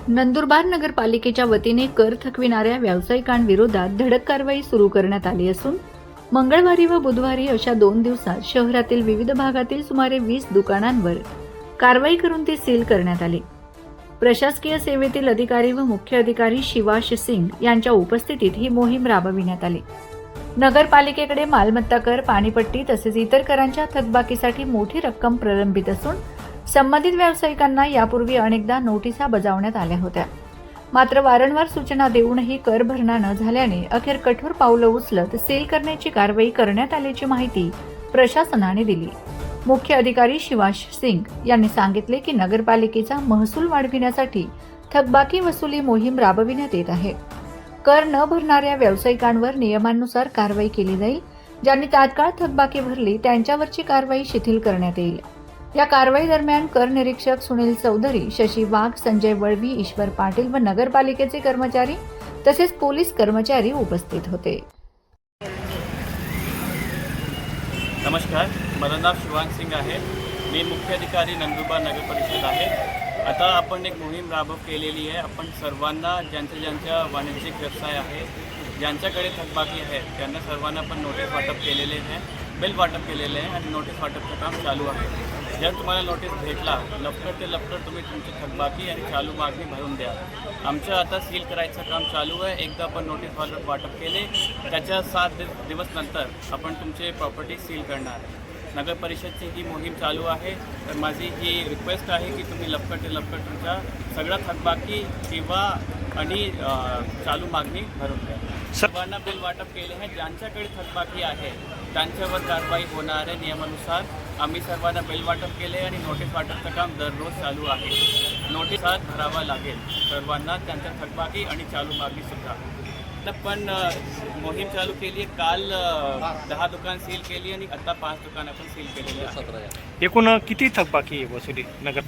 नंदुरबार नगरपालिकेच्या वतीने कर थकविणाऱ्या व्यावसायिकांविरोधात धडक कारवाई सुरू करण्यात आली असून मंगळवारी व बुधवारी अशा 2 दिवसात शहरातील विविध भागातील सुमारे 20 दुकानांवर कारवाई करून ती सील करण्यात आली। प्रशासकीय सेवेतील अधिकारी व मुख्य अधिकारी शिवाश सिंग यांच्या उपस्थितीत ही मोहीम राबविण्यात आली। नगरपालिकेकडे मालमत्ता कर, पाणीपट्टी तसेच इतर करांच्या थकबाकीसाठी मोठी रक्कम प्रलंबित असून संबंधित व्यावसायिकांना यापूर्वी अनेकदा नोटिसा बजावण्यात आल्या होत्या। मात्र वारंवार सूचना देऊनही कर भरणा न झाल्याने अखेर कठोर पावलं उचलत सील करण्याची कारवाई करण्यात आल्याची माहिती प्रशासनाने दिली। मुख्य अधिकारी शिवाश सिंग यांनी सांगितले की नगरपालिकेचा महसूल वाढविण्यासाठी थकबाकी वसुली मोहीम राबविण्यात येत आहे। कर न भरणाऱ्या व्यावसायिकांवर नियमानुसार कारवाई केली जाईल। ज्यांनी तात्काळ थकबाकी भरली त्यांच्यावरची कारवाई शिथिल करण्यात येईल। या कारवाई दरम्यान कर निरीक्षक सुनील चौधरी, शशी वाघ, संजय वळवी, ईश्वर पाटील व नगरपालिकेचे कर्मचारी तसेच पोलीस कर्मचारी उपस्थित होते। नमस्कार, माझं नाव शिवांश सिंग आहे। मी मुख्य अधिकारी नंदुरबार नगर परिषद आहे। आता आपण एक मोहीम केलेली आहे। आपण सर्वांना ज्यांच्या वाणिज्यिक व्यवसाय आहे, ज्यांच्याकडे थकबाकी आहे त्यांना सर्वांना पण नोटीस वाटप केलेले आहे, बिल वाटप केलेले आहे आणि नोटीस वाटपचं काम चालू आहे। जर तुम्हाला नोटीस भेटला लवकर ते लवकर तुम्ही तुमची थकबाकी आणि चालू मागणी भरून द्या। आमचं आता सील करायचं काम चालू आहे। एकदा आपण नोटीस वाटप केले त्याच्या 7 दिवस नंतर आपण तुमचे प्रॉपर्टी सील करणार। नगर परिषदची ही मोहीम चालू आहे। तर माझी ही रिक्वेस्ट आहे की तुम्ही लवकर ते लवकर तुमचा सगळा थकबाकी किंवा आणि चालू मागणी भरून द्या। सर्वांना बिल वाटप केले आहे। ज्यांच्याकडे थकबाकी आहे त्यांच्यावर कारवाई होणार आहे। नियमानुसार आम्ही सर्वांना बिल वाटप केले आणि नोटीस वाटपचं काम दररोज चालू आहे। नोटीस आज भरावा लागेल सर्वांना, त्यांच्या थकबाकी आणि चालू मागणीसुद्धा। तर पण मोहीम चालू केली आहे। काल 10 दुकान सील केली आणि आता 5 दुकानं पण सील केलेली आहेत। एकूण किती थकबाकी आहे वसुली नगर?